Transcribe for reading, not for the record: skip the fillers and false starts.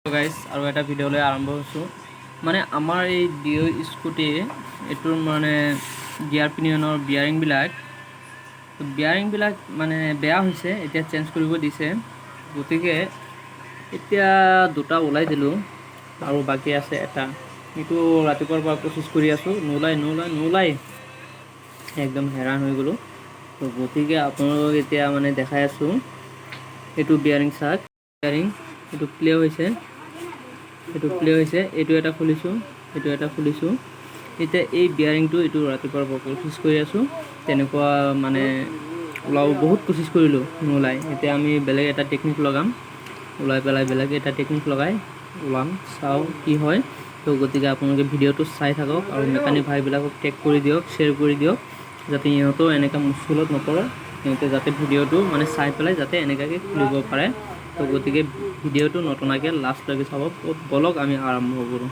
তো গাইজ আৰু এটা ভিডিঅ'লৈ আৰম্ভ হৈছোঁ। মানে আমাৰ এই ডিঅ' স্কুটি এইটোৰ মানে গিয়াৰ পিনিয়নৰ বিয়াৰিংবিলাক মানে বেয়া হৈছে, এতিয়া চেঞ্জ কৰিব দিছে। গতিকে এতিয়া দুটা ওলাই দিলোঁ আৰু বাকী আছে এটা। এইটো ৰাতিপুৱাৰ পৰা প্ৰচেছ কৰি আছোঁ, নোলাই একদম হেৰাণ হৈ গ'লোঁ। তো গতিকে আপোনালোকক এতিয়া মানে দেখাই আছোঁ। এইটো বিয়াৰিং চাৰ্ট এইটো প্লে হৈছে, এইটো এটা খুলিছোঁ, এতিয়া এই বিয়াৰিংটো এইটো ৰাতিপুৱাৰ পৰা প্ৰচেছ কৰি আছোঁ। তেনেকুৱা মানে বহুত কোচিছ কৰিলোঁ, নোলায়। এতিয়া আমি বেলেগ এটা টেকনিক লগাম, বেলেগ এটা টেকনিক লগাই চাওঁ কি হয়। তো গতিকে আপোনালোকে ভিডিঅ'টো চাই থাকক আৰু মেকানিক ভাইবিলাকক টেগ কৰি দিয়ক, শ্বেয়াৰ কৰি দিয়ক, যাতে ইহঁতেও এনেকুৱা মুস্কিলত নপৰে। সিহঁতে যাতে ভিডিঅ'টো মানে চাই পেলাই যাতে এনেকুৱাকৈ খুলিব পাৰে। তো গতিকে ভিডিঅ'টো নতুনকৈ লাষ্টলৈকে চাব। ব'লক আমি আৰম্ভ কৰোঁ।